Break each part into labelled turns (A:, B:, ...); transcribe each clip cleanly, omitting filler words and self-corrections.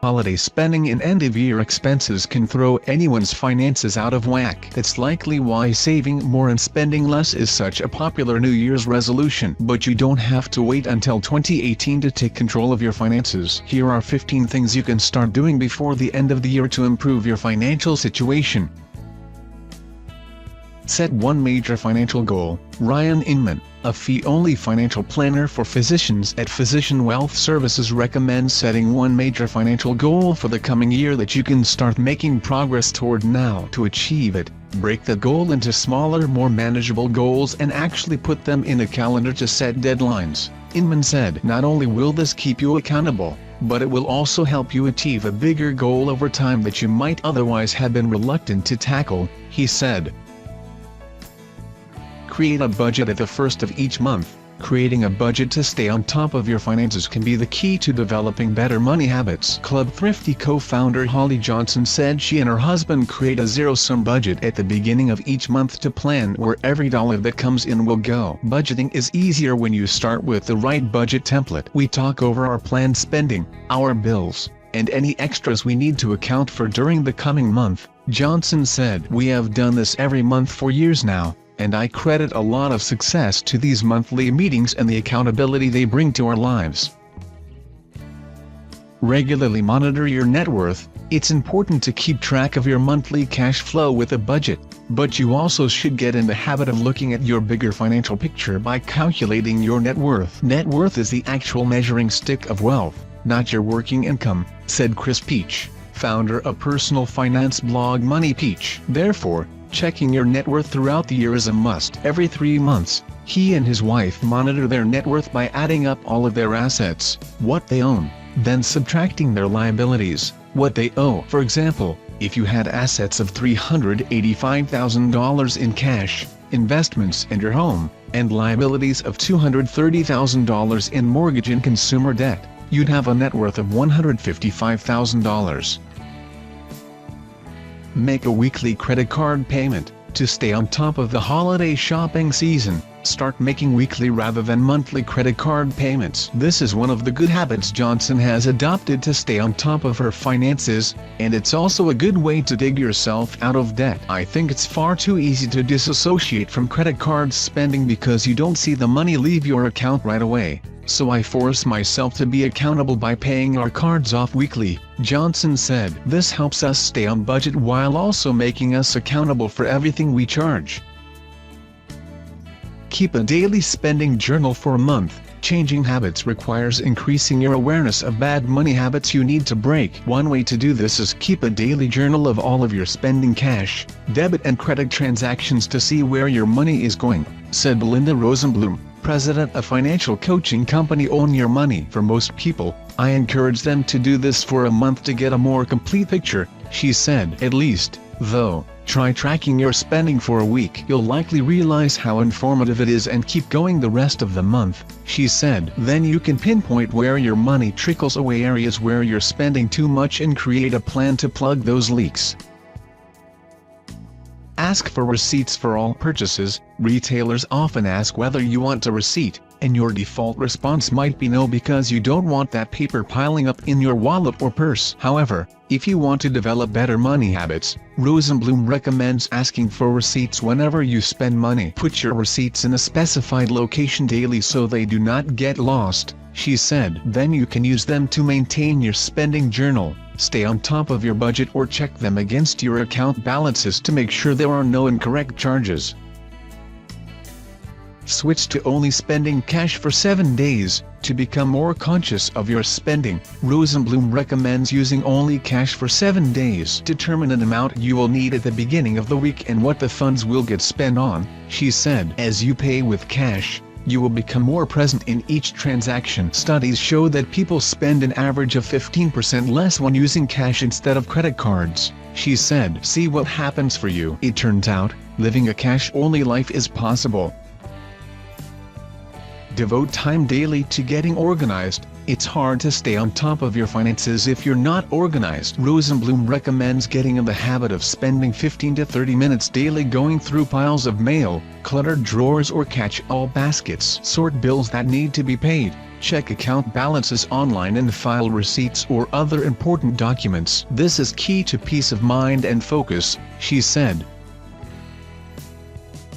A: Holiday spending and end-of-year expenses can throw anyone's finances out of whack. That's likely why saving more and spending less is such a popular New Year's resolution. But you don't have to wait until 2018 to take control of your finances. Here are 15 things you can start doing before the end of the year to improve your financial situation. Set one major financial goal. Ryan Inman, a fee-only financial planner for physicians at Physician Wealth Services, recommends setting one major financial goal for the coming year that you can start making progress toward now. To achieve it, break the goal into smaller, more manageable goals and actually put them in a calendar to set deadlines. Inman said, "Not only will this keep you accountable, but it will also help you achieve a bigger goal over time that you might otherwise have been reluctant to tackle," he said. Create a budget at the first of each month. Creating a budget to stay on top of your finances can be the key to developing better money habits. Club Thrifty co-founder Holly Johnson said she and her husband create a zero-sum budget at the beginning of each month to plan where every dollar that comes in will go. Budgeting is easier when you start with the right budget template. We talk over our planned spending, our bills, and any extras we need to account for during the coming month, Johnson said. "We have done this every month for years now, and I credit a lot of success to these monthly meetings and the accountability they bring to our lives." Regularly monitor your net worth. It's important to keep track of your monthly cash flow with a budget, but you also should get in the habit of looking at your bigger financial picture by calculating your net worth. Net worth is the actual measuring stick of wealth, not your working income, said Chris Peach, founder of personal finance blog Money Peach. Therefore, checking your net worth throughout the year is a must. Every 3 months, he and his wife monitor their net worth by adding up all of their assets, what they own, then subtracting their liabilities, what they owe. For example, if you had assets of $385,000 in cash, investments and your home, and liabilities of $230,000 in mortgage and consumer debt, you'd have a net worth of $155,000. Make a weekly credit card payment. To stay on top of the holiday shopping season, start making weekly rather than monthly credit card payments. This is one of the good habits Johnson has adopted to stay on top of her finances, and it's also a good way to dig yourself out of debt. "I think it's far too easy to disassociate from credit card spending because you don't see the money leave your account right away, so I force myself to be accountable by paying our cards off weekly," Johnson said. "This helps us stay on budget while also making us accountable for everything we charge." Keep a daily spending journal for a month. Changing habits requires increasing your awareness of bad money habits you need to break. One way to do this is keep a daily journal of all of your spending, cash, debit and credit transactions to see where your money is going, said Belinda Rosenblum, president of financial coaching company Own Your Money. "For most people, I encourage them to do this for a month to get a more complete picture," she said. "At least, though, try tracking your spending for a week. You'll likely realize how informative it is and keep going the rest of the month," she said. "Then you can pinpoint where your money trickles away, areas where you're spending too much, and create a plan to plug those leaks." Ask for receipts for all purchases. Retailers often ask whether you want a receipt, and your default response might be no because you don't want that paper piling up in your wallet or purse. However, if you want to develop better money habits, Rosenblum recommends asking for receipts whenever you spend money. Put your receipts in a specified location daily so they do not get lost, she said. Then you can use them to maintain your spending journal, stay on top of your budget, or check them against your account balances to make sure there are no incorrect charges. Switch to only spending cash for 7 days. To become more conscious of your spending, Rosenblum recommends using only cash for 7 days. Determine an amount you will need at the beginning of the week and what the funds will get spent on, she said. As you pay with cash, you will become more present in each transaction. Studies show that people spend an average of 15% less when using cash instead of credit cards, she said. See what happens for you. It turns out, living a cash-only life is possible. Devote time daily to getting organized. It's hard to stay on top of your finances if you're not organized. Rosenblum recommends getting in the habit of spending 15 to 30 minutes daily going through piles of mail, cluttered drawers or catch-all baskets. Sort bills that need to be paid, check account balances online and file receipts or other important documents. This is key to peace of mind and focus, she said.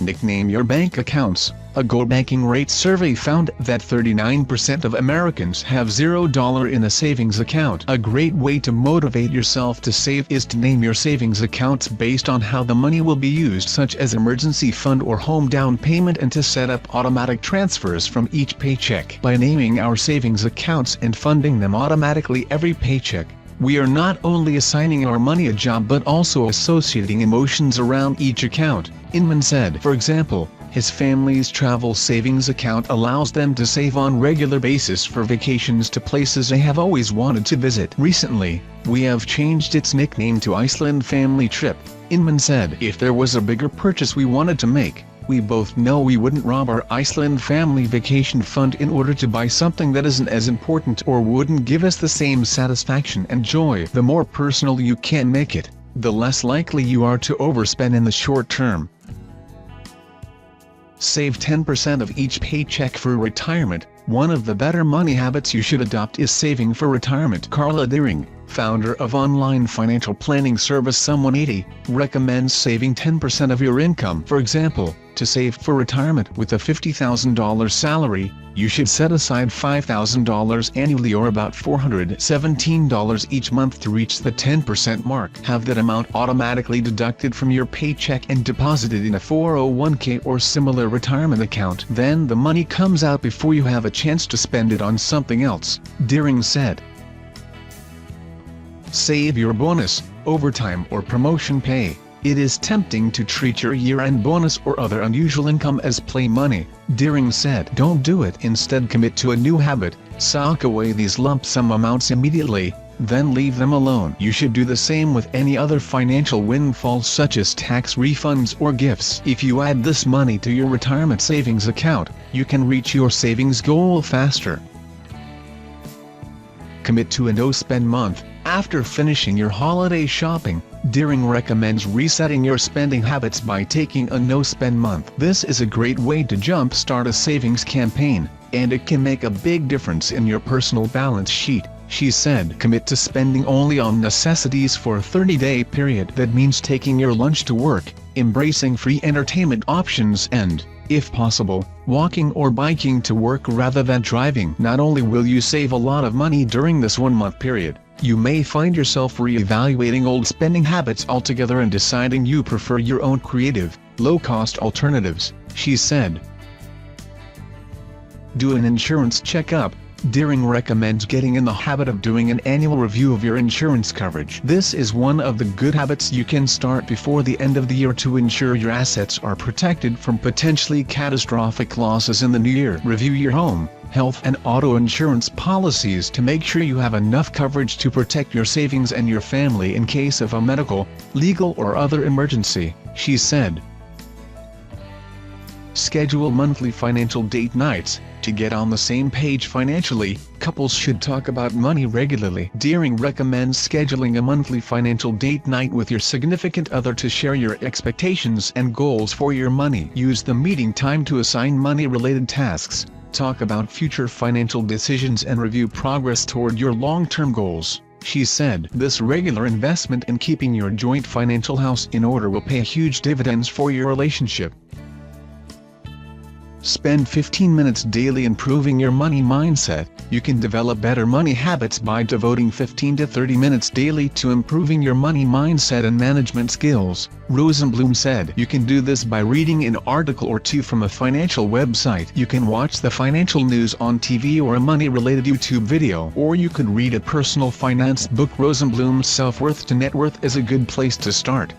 A: Nickname your bank accounts. A Go Banking Rate survey found that 39% of Americans have $0 in a savings account. A great way to motivate yourself to save is to name your savings accounts based on how the money will be used, such as emergency fund or home down payment, and to set up automatic transfers from each paycheck. By naming our savings accounts and funding them automatically every paycheck, we are not only assigning our money a job but also associating emotions around each account, Inman said. For example, his family's travel savings account allows them to save on regular basis for vacations to places they have always wanted to visit. Recently, we have changed its nickname to Iceland Family Trip, Inman said. If there was a bigger purchase we wanted to make, we both know we wouldn't rob our Iceland family vacation fund in order to buy something that isn't as important or wouldn't give us the same satisfaction and joy. The more personal you can make it, the less likely you are to overspend in the short term. Save 10% of each paycheck for retirement. One of the better money habits you should adopt is saving for retirement. Carla Deering, founder of online financial planning service Someone80, recommends saving 10% of your income. For example, to save for retirement with a $50,000 salary, you should set aside $5,000 annually or about $417 each month to reach the 10% mark. Have that amount automatically deducted from your paycheck and deposited in a 401k or similar retirement account. Then the money comes out before you have a chance to spend it on something else, Deering said. Save your bonus, overtime or promotion pay. It is tempting to treat your year-end bonus or other unusual income as play money, Deering said. Don't do it. Instead, commit to a new habit. Sock away these lump sum amounts immediately, then leave them alone. You should do the same with any other financial windfalls such as tax refunds or gifts. If you add this money to your retirement savings account, you can reach your savings goal faster. Commit to a no-spend month. After finishing your holiday shopping, Deering recommends resetting your spending habits by taking a no-spend month. This is a great way to jump-start a savings campaign, and it can make a big difference in your personal balance sheet, she said. Commit to spending only on necessities for a 30-day period. That means taking your lunch to work, embracing free entertainment options and, if possible, walking or biking to work rather than driving. Not only will you save a lot of money during this 1-month period, you may find yourself re-evaluating old spending habits altogether and deciding you prefer your own creative, low-cost alternatives, she said. Do an insurance checkup. Deering recommends getting in the habit of doing an annual review of your insurance coverage. This is one of the good habits you can start before the end of the year to ensure your assets are protected from potentially catastrophic losses in the new year. Review your home, health and auto insurance policies to make sure you have enough coverage to protect your savings and your family in case of a medical, legal or other emergency, she said. Schedule monthly financial date nights. To get on the same page financially, couples should talk about money regularly. Deering recommends scheduling a monthly financial date night with your significant other to share your expectations and goals for your money. Use the meeting time to assign money-related tasks, talk about future financial decisions and review progress toward your long-term goals, she said. This regular investment in keeping your joint financial house in order will pay huge dividends for your relationship. Spend 15 minutes daily improving your money mindset. You can develop better money habits by devoting 15 to 30 minutes daily to improving your money mindset and management skills, Rosenblum said. You can do this by reading an article or two from a financial website. You can watch the financial news on TV or a money-related YouTube video. Or you could read a personal finance book. Rosenblum's Self-Worth to Net Worth is a good place to start.